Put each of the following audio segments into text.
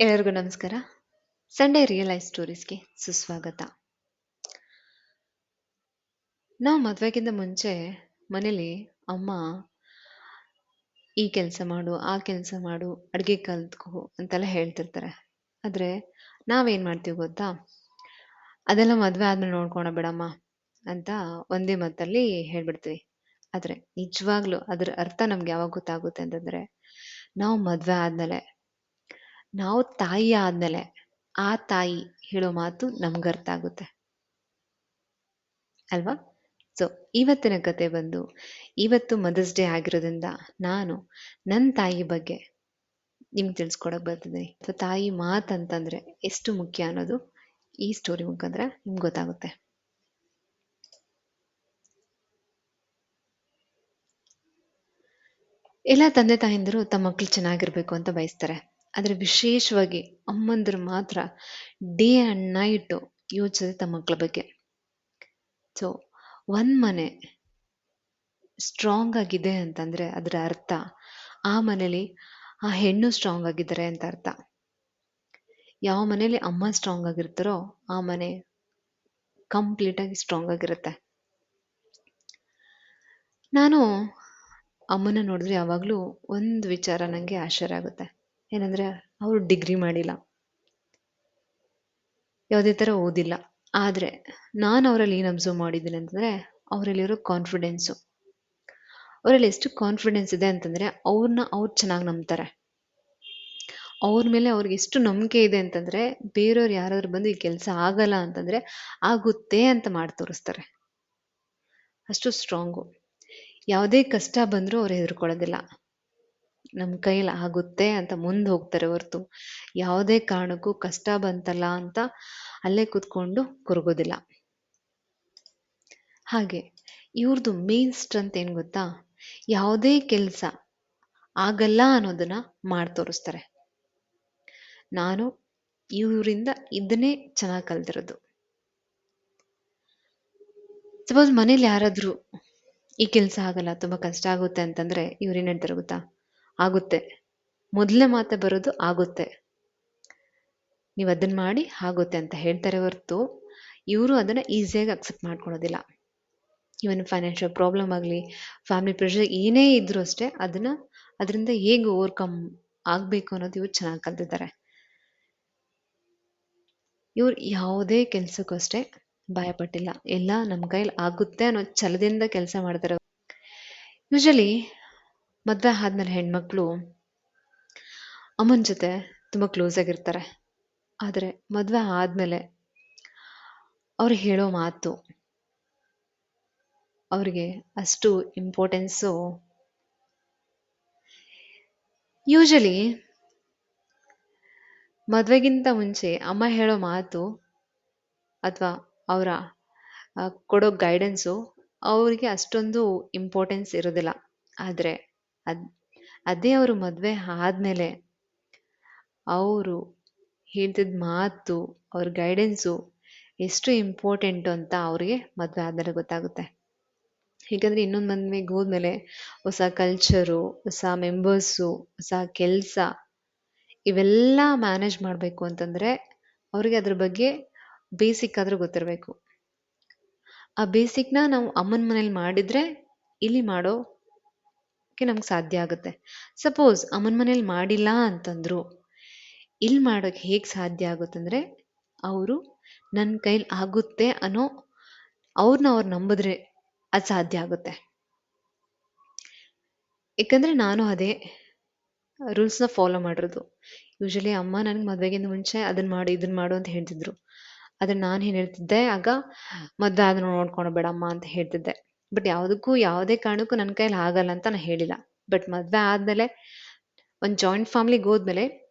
ಎಲ್ಲರಿಗೂ ನಮಸ್ಕಾರ. Sunday real life ಸ್ಟೋರೀಸ್ಗೆ ಸುಸ್ವಾಗತ. ನಾವು ಮದುವೆಗಿಂತ ಮುಂಚೆ ಮನೇಲಿ ಅಮ್ಮ ಈ ಕೆಲಸ ಮಾಡು, ಆ ಕೆಲಸ ಮಾಡು, ಅಡುಗೆ ಕಲ್ತ್ಕೋ ಅಂತೆಲ್ಲ ಹೇಳ್ತಿರ್ತಾರೆ. ಆದರೆ ನಾವೇನು ಮಾಡ್ತೀವಿ ಗೊತ್ತಾ? ಅದೆಲ್ಲ ಮದುವೆ ಆದ್ಮೇಲೆ ನೋಡ್ಕೊಣ ಬಿಡಮ್ಮ ಅಂತ ಒಂದೇ ಮಾತಲ್ಲಿ ಹೇಳ್ಬಿಡ್ತೀವಿ. ಆದರೆ ನಿಜವಾಗ್ಲೂ ಅದರ ಅರ್ಥ ನಮ್ಗೆ ಯಾವಾಗ ಗೊತ್ತಾಗುತ್ತೆ ಅಂತಂದ್ರೆ, ನಾವು ಮದುವೆ ಆದ್ಮೇಲೆ, ನಾವು ತಾಯಿ ಆದ್ಮೇಲೆ, ಆ ತಾಯಿ ಹೇಳೋ ಮಾತು ನಮ್ಗೆ ಅರ್ಥ ಆಗುತ್ತೆ ಅಲ್ವಾ? ಸೊ ಇವತ್ತಿನ ಕತೆ ಬಂದು, ಇವತ್ತು ಮದರ್ಸ್ ಡೇ ಆಗಿರೋದ್ರಿಂದ ನಾನು ನನ್ನ ತಾಯಿ ಬಗ್ಗೆ ನಿಮ್ಗೆ ತಿಳಿಸ್ಕೊಡಕ್ ಬರ್ತಿದ್ದೀನಿ. ಸೊ ತಾಯಿ ಮಾತಂತಂದ್ರೆ ಎಷ್ಟು ಮುಖ್ಯ ಅನ್ನೋದು ಈ ಸ್ಟೋರಿ ಮುಖಾಂತರ ನಿಮ್ಗೆ ಗೊತ್ತಾಗುತ್ತೆ. ಎಲ್ಲ ತಂದೆ ತಾಯಂದಿರು ತಮ್ಮ ಮಕ್ಳು ಚೆನ್ನಾಗಿರ್ಬೇಕು ಅಂತ ಬಯಸ್ತಾರೆ. ಆದರೆ ವಿಶೇಷವಾಗಿ ಅಮ್ಮಂದಿರು ಮಾತ್ರ ಡೇ ಆ್ಯಂಡ್ ನೈಟು ಯೋಚಿಸೋದು ತಮ್ಮ ಮಕ್ಳ ಬಗ್ಗೆ. ಸೊ ಒಂದ್ ಮನೆ ಸ್ಟ್ರಾಂಗ್ ಆಗಿದೆ ಅಂತಂದ್ರೆ ಅದರ ಅರ್ಥ ಆ ಮನೇಲಿ ಆ ಹೆಣ್ಣು ಸ್ಟ್ರಾಂಗ್ ಆಗಿದ್ದಾರೆ ಅಂತ ಅರ್ಥ. ಯಾವ ಮನೇಲಿ ಅಮ್ಮ ಸ್ಟ್ರಾಂಗ್ ಆಗಿರ್ತಾರೋ ಆ ಮನೆ ಕಂಪ್ಲೀಟ್ ಆಗಿ ಸ್ಟ್ರಾಂಗ್ ಆಗಿರುತ್ತೆ. ನಾನು ಅಮ್ಮನ ನೋಡಿದ್ರೆ ಯಾವಾಗಲೂ ಒಂದು ವಿಚಾರ ನನಗೆ ಆಶ್ಚರ್ಯ ಆಗುತ್ತೆ. ಏನಂದ್ರೆ ಅವರು ಡಿಗ್ರಿ ಮಾಡಿಲ್ಲ, ಯಾವುದೇ ಥರ ಓದಿಲ್ಲ. ಆದರೆ ನಾನು ಅವರಲ್ಲಿ ಏನು ಅಬ್ಸರ್ವ್ ಮಾಡಿದ್ದೀನಿ ಅಂತಂದರೆ, ಅವರಲ್ಲಿರೋ ಕಾನ್ಫಿಡೆನ್ಸು, ಅವರಲ್ಲಿ ಎಷ್ಟು ಕಾನ್ಫಿಡೆನ್ಸ್ ಇದೆ ಅಂತಂದರೆ ಅವ್ರನ್ನ ಅವ್ರು ಚೆನ್ನಾಗಿ ನಂಬ್ತಾರೆ. ಅವ್ರ ಮೇಲೆ ಅವ್ರಿಗೆ ಎಷ್ಟು ನಂಬಿಕೆ ಇದೆ ಅಂತಂದರೆ, ಬೇರೆಯವ್ರು ಯಾರಾದ್ರೂ ಬಂದು ಈ ಕೆಲಸ ಆಗಲ್ಲ ಅಂತಂದರೆ ಆಗುತ್ತೆ ಅಂತ ಮಾಡಿ ತೋರಿಸ್ತಾರೆ. ಅಷ್ಟು ಸ್ಟ್ರಾಂಗು. ಯಾವುದೇ ಕಷ್ಟ ಬಂದರೂ ಅವ್ರು ಹೆದರ್ಕೊಳ್ಳೋದಿಲ್ಲ. ನಮ್ಮ ಕೈಯಲ್ಲಿ ಆಗುತ್ತೆ ಅಂತ ಮುಂದೆ ಹೋಗ್ತಾರೆ ಹೊರತು ಯಾವುದೇ ಕಾರಣಕ್ಕೂ ಕಷ್ಟ ಬಂತಲ್ಲ ಅಂತ ಅಲ್ಲೇ ಕೂತ್ಕೊಂಡು ಕೊರಗೋದಿಲ್ಲ. ಹಾಗೆ ಇವ್ರದ್ದು ಮೇನ್ ಸ್ಟ್ರೆಂತ್ ಏನು ಗೊತ್ತಾ? ಯಾವುದೇ ಕೆಲಸ ಆಗಲ್ಲ ಅನ್ನೋದನ್ನ ಮಾಡಿ ತೋರಿಸ್ತಾರೆ. ನಾನು ಇವರಿಂದ ಇದನ್ನೇ ಚೆನ್ನಾಗಿ ಕಲ್ತಿರೋದು. ಸಪೋಸ್ ಮನೇಲಿ ಯಾರಾದರೂ ಈ ಕೆಲಸ ಆಗಲ್ಲ, ತುಂಬ ಕಷ್ಟ ಆಗುತ್ತೆ ಅಂತಂದರೆ ಇವ್ರು ಏನು ಹೇಳ್ತಾರೆ ಗೊತ್ತಾ? ಆಗುತ್ತೆ. ಮೊದಲನೇ ಮಾತೆ ಬರೋದು ಆಗುತ್ತೆ, ನೀವು ಅದನ್ನು ಮಾಡಿ ಆಗುತ್ತೆ ಅಂತ ಹೇಳ್ತಾರೆ ಹೊರತು ಇವರು ಅದನ್ನು ಈಸಿಯಾಗಿ ಅಕ್ಸೆಪ್ಟ್ ಮಾಡ್ಕೊಳೋದಿಲ್ಲ. ಇವನ್ ಫೈನಾನ್ಷಿಯಲ್ ಪ್ರಾಬ್ಲಮ್ ಆಗಲಿ, ಫ್ಯಾಮಿಲಿ ಪ್ರೆಷರ್ ಏನೇ ಇದ್ರೂ ಅಷ್ಟೇ ಅದರಿಂದ ಹೇಗೆ ಓವರ್ಕಮ್ ಆಗಬೇಕು ಅನ್ನೋದು ಇವ್ರು ಚೆನ್ನಾಗಿ ಕಲ್ತಿದ್ದಾರೆ. ಇವ್ರು ಯಾವುದೇ ಕೆಲಸಕ್ಕೂ ಅಷ್ಟೇ ಭಯಪಟ್ಟಿಲ್ಲ. ಎಲ್ಲ ನಮ್ಮ ಕೈಲಿ ಆಗುತ್ತೆ ಅನ್ನೋ ಛಲದಿಂದ ಕೆಲಸ ಮಾಡ್ತಾರೆ. ಯೂಶಲಿ ಮದುವೆ ಆದ್ಮೇಲೆ ಹೆಣ್ಮಕ್ಳು ಅಮ್ಮನ ಜೊತೆ ತುಂಬ ಕ್ಲೋಸ್ ಆಗಿರ್ತಾರೆ. ಆದರೆ ಮದುವೆ ಆದಮೇಲೆ ಅವ್ರು ಹೇಳೋ ಮಾತು ಅವ್ರಿಗೆ ಅಷ್ಟು ಇಂಪಾರ್ಟೆನ್ಸು. ಯೂಶಲಿ ಮದುವೆಗಿಂತ ಮುಂಚೆ ಅಮ್ಮ ಹೇಳೋ ಮಾತು ಅಥವಾ ಅವರ ಕೊಡೋ ಗೈಡೆನ್ಸು ಅವರಿಗೆ ಅಷ್ಟೊಂದು ಇಂಪಾರ್ಟೆನ್ಸ್ ಇರೋದಿಲ್ಲ. ಆದರೆ ಅದೇ ಅವರು ಮದುವೆ ಆದಮೇಲೆ ಅವರು ಹೇಳ್ತಿದ್ದ ಮಾತು, ಅವ್ರ ಗೈಡೆನ್ಸು ಎಷ್ಟು ಇಂಪಾರ್ಟೆಂಟು ಅಂತ ಅವ್ರಿಗೆ ಮದುವೆ ಆದಮೇಲೆ ಗೊತ್ತಾಗುತ್ತೆ. ಹೇಗೆಂದರೆ ಇನ್ನೊಂದು ಮದುವೆಗೆ ಹೋದ್ಮೇಲೆ ಹೊಸ ಕಲ್ಚರು, ಹೊಸ ಮೆಂಬರ್ಸು, ಹೊಸ ಕೆಲಸ ಇವೆಲ್ಲ ಮ್ಯಾನೇಜ್ ಮಾಡಬೇಕು ಅಂತಂದರೆ ಅವ್ರಿಗೆ ಅದ್ರ ಬಗ್ಗೆ ಬೇಸಿಕ್ ಆದರೂ ಗೊತ್ತಿರಬೇಕು. ಆ ಬೇಸಿಕ್ನ ನಾವು ಅಮ್ಮನ ಮನೇಲಿ ಮಾಡಿದರೆ ಇಲ್ಲಿ ಮಾಡೋಕ್ಕೆ ನಮ್ಗೆ ಸಾಧ್ಯ ಆಗುತ್ತೆ. ಸಪೋಸ್ ಅಮ್ಮನ ಮನೇಲಿ ಮಾಡಿಲ್ಲ ಅಂತಂದ್ರು ಇಲ್ಲಿ ಮಾಡೋಕ್ಕೆ ಹೇಗೆ ಸಾಧ್ಯ ಆಗುತ್ತಂದರೆ, ಅವರು ನನ್ನ ಕೈಲಿ ಆಗುತ್ತೆ ಅನ್ನೋ ಅವ್ರನ್ನ ಅವ್ರು ನಂಬಿದ್ರೆ ಅದು ಸಾಧ್ಯ ಆಗುತ್ತೆ. ಏಕೆಂದರೆ ನಾನು ಅದೇ ರೂಲ್ಸ್ನ ಫಾಲೋ ಮಾಡಿರೋದು. ಯೂಶಲಿ ಅಮ್ಮ ನನಗೆ ಮದುವೆಗಿಂತ ಮುಂಚೆ ಅದನ್ನು ಮಾಡು ಇದನ್ನು ಮಾಡು ಅಂತ ಹೇಳ್ತಿದ್ರು. ಆದರೆ ನಾನು ಏನು ಹೇಳ್ತಿದ್ದೆ ಆಗ, ಮದುವೆ ಆದ್ರೂ ನೋಡ್ಕೊಳೋ ಬೇಡಮ್ಮ ಅಂತ ಹೇಳ್ತಿದ್ದೆ. ಬಟ್ ಯಾವುದೇ ಕಾರಣಕ್ಕೂ ನನ್ನ ಕೈಲಿ ಆಗಲ್ಲ ಅಂತ ನಾನು ಹೇಳಿಲ್ಲ. ಬಟ್ ಮದುವೆ ಆದಮೇಲೆ ಒಂದು ಜಾಯಿಂಟ್ ಫ್ಯಾಮ್ಲಿಗೆ ಹೋದ್ಮೇಲೆ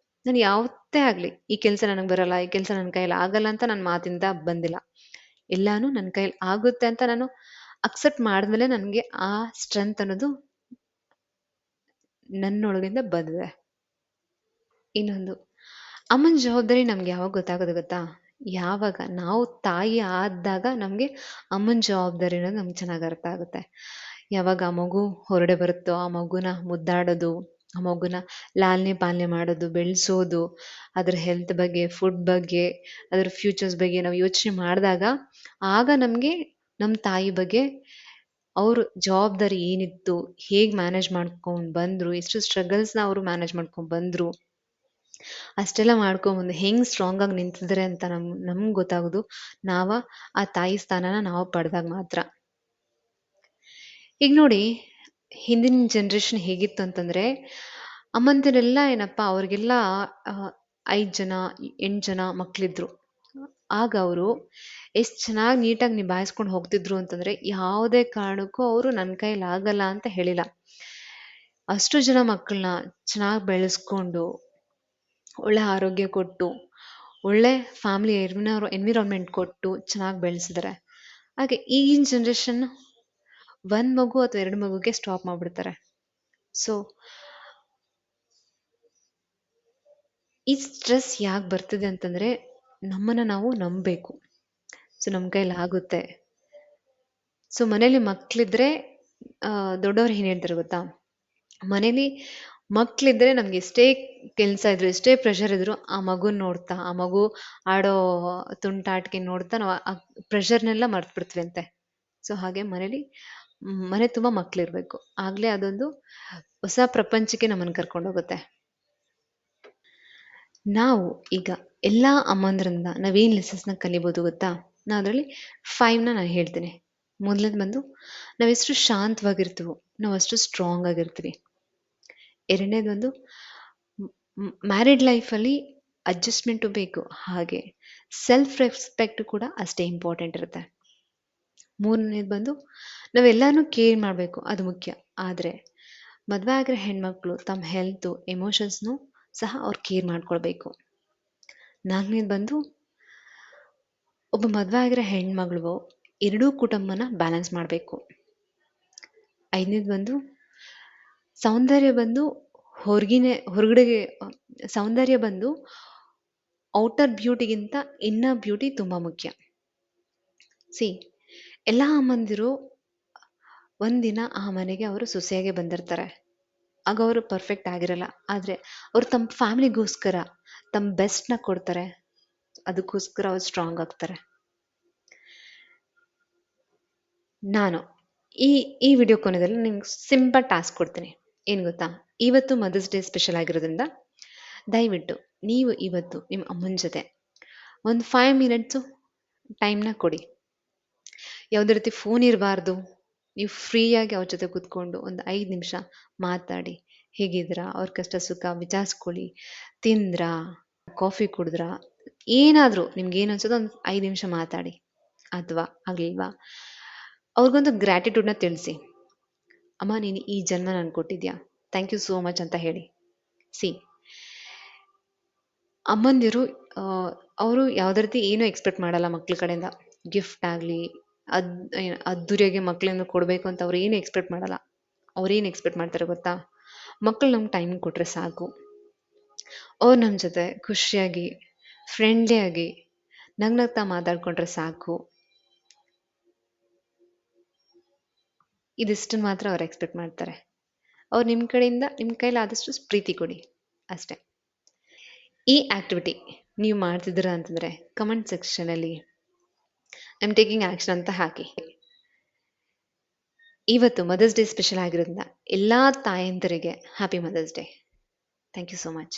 ನಾನು ಯಾವತ್ತೇ ಆಗಲಿ ಈ ಕೆಲಸ ನನಗೆ ಬರಲ್ಲ, ಈ ಕೆಲಸ ನನ್ನ ಕೈಯಲ್ಲಿ ಆಗಲ್ಲ ಅಂತ ನನ್ನ ಮಾತಿಂದ ಬಂದಿಲ್ಲ. ಎಲ್ಲಾನು ನನ್ನ ಕೈಲಿ ಆಗುತ್ತೆ ಅಂತ ನಾನು ಅಕ್ಸೆಪ್ಟ್ ಮಾಡಿದ್ಮೇಲೆ ನನಗೆ ಆ ಸ್ಟ್ರೆಂತ್ ಅನ್ನೋದು ನನ್ನೊಳಗಿಂದ ಬಂದಿದೆ. ಇನ್ನೊಂದು, ಅಮ್ಮನ ಜವಾಬ್ದಾರಿ ನಮ್ಗೆ ಯಾವಾಗ ಗೊತ್ತಾಗೋದು ಗೊತ್ತಾ? ಯಾವಾಗ ನಾವು ತಾಯಿ ಆದಾಗ ನಮಗೆ ಅಮ್ಮನ ಜವಾಬ್ದಾರಿ ಅನ್ನೋದು ನಮ್ಗೆ ಚೆನ್ನಾಗಿ ಅರ್ಥ ಆಗುತ್ತೆ. ಯಾವಾಗ ಆ ಮಗು ಹೊರಡೆ ಬರುತ್ತೋ ಆ ಮಗುನ ಮುದ್ದಾಡೋದು, ಆ ಮಗುನ ಲಾಲನೆ ಪಾಲನೆ ಮಾಡೋದು, ಬೆಳೆಸೋದು, ಅದ್ರ ಹೆಲ್ತ್ ಬಗ್ಗೆ, ಫುಡ್ ಬಗ್ಗೆ, ಅದ್ರ ಫ್ಯೂಚರ್ಸ್ ಬಗ್ಗೆ ನಾವು ಯೋಚನೆ ಮಾಡಿದಾಗ ಆಗ ನಮಗೆ ನಮ್ಮ ತಾಯಿ ಬಗ್ಗೆ ಅವ್ರ ಜವಾಬ್ದಾರಿ ಏನಿತ್ತು, ಹೇಗೆ ಮ್ಯಾನೇಜ್ ಮಾಡ್ಕೊಂಡು ಬಂದ್ರು, ಎಷ್ಟು ಸ್ಟ್ರಗಲ್ಸ್ನ ಅವರು ಮ್ಯಾನೇಜ್ ಮಾಡ್ಕೊಂಡು ಬಂದ್ರು, ಅಷ್ಟೆಲ್ಲ ಮಾಡ್ಕೊಂಬಂದು ಹೆಂಗ್ ಸ್ಟ್ರಾಂಗ್ ಆಗಿ ನಿಂತಿದ್ದಾರೆ ಅಂತ ನಮ್ಗೆ ಗೊತ್ತಾಗೋದು ನಾವ ಆ ತಾಯಿ ಸ್ಥಾನನ ನಾವು ಪಡೆದಾಗ ಮಾತ್ರ. ಈಗ ನೋಡಿ, ಹಿಂದಿನ ಜನ್ರೇಷನ್ ಹೇಗಿತ್ತು ಅಂತಂದ್ರೆ ಅಮ್ಮಂದಿರೆಲ್ಲ ಏನಪ್ಪ ಅವ್ರಿಗೆಲ್ಲ 5 ಜನ 8 ಜನ ಮಕ್ಳಿದ್ರು. ಆಗ ಅವರು ಎಷ್ಟು ಚೆನ್ನಾಗಿ ನೀಟಾಗಿ ನಿಭಾಯಿಸ್ಕೊಂಡು ಹೋಗ್ತಿದ್ರು ಅಂತಂದ್ರೆ ಯಾವುದೇ ಕಾರಣಕ್ಕೂ ಅವರು ನನ್ನ ಕೈಲಿ ಆಗಲ್ಲ ಅಂತ ಹೇಳಿಲ್ಲ. ಅಷ್ಟು ಜನ ಮಕ್ಕಳನ್ನ ಚೆನ್ನಾಗಿ ಬೆಳೆಸ್ಕೊಂಡು ಒಳ್ಳೆ ಆರೋಗ್ಯ ಕೊಟ್ಟು ಒಳ್ಳೆ ಫ್ಯಾಮಿಲಿ ಎನ್ವಿರಾನ್ಮೆಂಟ್ ಕೊಟ್ಟು ಚೆನ್ನಾಗಿ ಬೆಳೆಸಿದ್ದಾರೆ. ಹಾಗೆ ಈಗಿನ ಜನ್ರೇಷನ್ ಒಂದ್ ಮಗು ಅಥವಾ 2 ಮಗುಗೆ ಸ್ಟಾಪ್ ಮಾಡ್ಬಿಡ್ತಾರೆ. ಸೊ ಈ ಸ್ಟ್ರೆಸ್ ಯಾಕೆ ಬರ್ತಿದೆ ಅಂತಂದ್ರೆ ನಮ್ಮನ್ನ ನಾವು ನಂಬಬೇಕು. ಸೊ ನಮ್ಮ ಕೈಲಿ ಆಗುತ್ತೆ. ಸೊ ಮನೇಲಿ ಮಕ್ಳಿದ್ರೆ ದೊಡ್ಡವ್ರು ಏನ್ ಹೇಳ್ತಾರೆ ಗೊತ್ತಾ, ಮನೇಲಿ ಮಕ್ಳಿದ್ರೆ ನಮ್ಗೆ ಎಷ್ಟೇ ಕೆಲಸ ಇದ್ರು, ಎಷ್ಟೇ ಪ್ರೆಷರ್ ಇದ್ರು, ಆ ಮಗುನ್ ನೋಡ್ತಾ, ಆ ಮಗು ಆಡೋ ತುಂಟಾಟಿಕೆ ನೋಡ್ತಾ ನಾವು ಆ ಪ್ರೆಷರ್ನೆಲ್ಲ ಮರ್ತ್ ಬಿಡ್ತೀವಿ ಅಂತೆ. ಸೊ ಹಾಗೆ ಮನೇಲಿ ಮನೆ ತುಂಬಾ ಮಕ್ಳಿರ್ಬೇಕು, ಆಗ್ಲೇ ಅದೊಂದು ಹೊಸ ಪ್ರಪಂಚಕ್ಕೆ ನಮ್ಮನ್ನ ಕರ್ಕೊಂಡೋಗುತ್ತೆ. ನಾವು ಈಗ ಎಲ್ಲಾ ಅಮ್ಮಂದ್ರಿಂದ ನಾವೇನ್ ಲೆಸನ್ಸ್ನ ಕಲಿಬೋದು ಗೊತ್ತಾ? ನಾ ಅದರಲ್ಲಿ 5ನ ನಾನು ಹೇಳ್ತೀನಿ. ಮೊದಲನೇದು ಬಂದು ನಾವೆಷ್ಟು ಶಾಂತವಾಗಿರ್ತೀವೋ ನಾವು ಅಷ್ಟು ಸ್ಟ್ರಾಂಗ್ ಆಗಿರ್ತೀವಿ. ಎರಡನೇದು ಒಂದು ಮ್ಯಾರಿಡ್ ಲೈಫಲ್ಲಿ ಅಡ್ಜಸ್ಟ್ಮೆಂಟು ಬೇಕು, ಹಾಗೆ ಸೆಲ್ಫ್ ರೆಸ್ಪೆಕ್ಟ್ ಕೂಡ ಅಷ್ಟೇ ಇಂಪಾರ್ಟೆಂಟ್ ಇರುತ್ತೆ. ಮೂರನೇದು ಬಂದು ನಾವೆಲ್ಲಾನು ಕೇರ್ ಮಾಡಬೇಕು, ಅದು ಮುಖ್ಯ. ಆದರೆ ಮದುವೆ ಆಗಿರೋ ಹೆಣ್ಮಕ್ಳು ತಮ್ಮ ಹೆಲ್ತು ಎಮೋಷನ್ಸ್ನು ಸಹ ಅವ್ರು ಕೇರ್ ಮಾಡ್ಕೊಳ್ಬೇಕು. ನಾಲ್ಕನೇದು ಬಂದು ಒಬ್ಬ ಮದುವೆ ಆಗಿರೋ ಹೆಣ್ಮಗಳು ಎರಡೂ ಕುಟುಂಬನ ಬ್ಯಾಲೆನ್ಸ್ ಮಾಡಬೇಕು. ಐದನೇದು ಬಂದು ಸೌಂದರ್ಯ ಬಂದು ಹೊರಗಡೆಗೆ ಸೌಂದರ್ಯ ಬಂದು ಔಟರ್ ಬ್ಯೂಟಿಗಿಂತ ಇನ್ನರ್ ಬ್ಯೂಟಿ ತುಂಬ ಮುಖ್ಯ. ಸಿ, ಎಲ್ಲ ಅಮ್ಮಂದಿರು ಒಂದಿನ ಆ ಮನೆಗೆ ಅವರು ಸೊಸೆಯಾಗೆ ಬಂದಿರ್ತಾರೆ. ಆಗ ಅವರು ಪರ್ಫೆಕ್ಟ್ ಆಗಿರಲ್ಲ, ಆದರೆ ಅವರು ತಮ್ಮ ಫ್ಯಾಮಿಲಿಗೋಸ್ಕರ ತಮ್ಮ ಬೆಸ್ಟ್ನ ಕೊಡ್ತಾರೆ. ಅದಕ್ಕೋಸ್ಕರ ಅವ್ರು ಸ್ಟ್ರಾಂಗ್ ಆಗ್ತಾರೆ. ನಾನು ಈ ಈ ವಿಡಿಯೋ ಕೊನೆಯಲ್ಲಿ ನಿಮ್ಗೆ ಸಿಂಪಲ್ ಟಾಸ್ಕ್ ಕೊಡ್ತೀನಿ. ಏನು ಗೊತ್ತಾ, ಇವತ್ತು ಮದರ್ಸ್ ಡೇ ಸ್ಪೆಷಲ್ ಆಗಿರೋದ್ರಿಂದ ದಯವಿಟ್ಟು ನೀವು ಇವತ್ತು ನಿಮ್ಮ ಅಮ್ಮನ ಜೊತೆ ಒಂದು 5 ಮಿನಿಟ್ಸು ಟೈಮ್ನ ಕೊಡಿ. ಯಾವುದೇ ರೀತಿ ಫೋನ್ ಇರಬಾರ್ದು. ನೀವು ಫ್ರೀಯಾಗಿ ಅವ್ರ ಜೊತೆ ಕೂತ್ಕೊಂಡು ಒಂದು 5 ನಿಮಿಷ ಮಾತಾಡಿ, ಹೇಗಿದ್ದೀರಾ, ಅವ್ರ ಕಷ್ಟ ಸುಖ ವಿಚಾರಿಸ್ಕೊಳ್ಳಿ, ತಿಂದ್ರಾ, ಕಾಫಿ ಕುಡಿದ್ರಾ, ಏನಾದರೂ ನಿಮ್ಗೆ ಏನು ಅನ್ಸೋದು ಒಂದು 5 ನಿಮಿಷ ಮಾತಾಡಿ. ಅಥವಾ ಆಗಲಿಲ್ವಾ, ಅವ್ರಿಗೊಂದು ಗ್ರ್ಯಾಟಿಟ್ಯೂಡ್ನ ತಿಳಿಸಿ. ಅಮ್ಮ, ನೀನು ಈ ಜನ್ಮ ನನಗೆ ಕೊಟ್ಟಿದ್ಯಾ, ಥ್ಯಾಂಕ್ ಯು ಸೋ ಮಚ್ ಅಂತ ಹೇಳಿ. ಸಿ, ಅಮ್ಮಂದಿರು ಅವರು ಯಾವುದೇ ರೀತಿ ಏನೂ ಎಕ್ಸ್ಪೆಕ್ಟ್ ಮಾಡಲ್ಲ ಮಕ್ಳ ಕಡೆಯಿಂದ. ಗಿಫ್ಟ್ ಆಗಲಿ ಅದ್ದೂರಿಯಾಗಿ ಮಕ್ಕಳನ್ನು ಕೊಡಬೇಕು ಅಂತ ಅವ್ರು ಏನು ಎಕ್ಸ್ಪೆಕ್ಟ್ ಮಾಡಲ್ಲ. ಅವ್ರೇನು ಎಕ್ಸ್ಪೆಕ್ಟ್ ಮಾಡ್ತಾರೆ ಗೊತ್ತಾ, ಮಕ್ಕಳು ನಮ್ಗೆ ಟೈಮ್ ಕೊಟ್ಟರೆ ಸಾಕು, ಅವ್ರು ನಮ್ಮ ಜೊತೆ ಖುಷಿಯಾಗಿ ಫ್ರೆಂಡ್ಲಿಯಾಗಿ ನಗ್ನಗ್ತಾ ಮಾತಾಡ್ಕೊಂಡ್ರೆ ಸಾಕು. ಇದಿಷ್ಟನ್ನು ಮಾತ್ರ ಅವ್ರು ಎಕ್ಸ್ಪೆಕ್ಟ್ ಮಾಡ್ತಾರೆ. ಅವ್ರು ನಿಮ್ಮ ಕಡೆಯಿಂದ ನಿಮ್ಮ ಕೈಲಿ ಆದಷ್ಟು ಪ್ರೀತಿ ಕೊಡಿ, ಅಷ್ಟೇ. ಈ ಆ್ಯಕ್ಟಿವಿಟಿ ನೀವು ಮಾಡ್ತಿದ್ದೀರಾ ಅಂತಂದರೆ ಕಮೆಂಟ್ ಸೆಕ್ಷನಲ್ಲಿ ಐ ಆಮ್ ಟೇಕಿಂಗ್ ಆ್ಯಕ್ಷನ್ ಅಂತ ಹಾಕಿ. ಇವತ್ತು ಮದರ್ಸ್ ಡೇ ಸ್ಪೆಷಲ್ ಆಗಿರೋದ್ರಿಂದ ಎಲ್ಲ ತಾಯಂದಿರಿಗೆ happy mother's day. Thank you so much.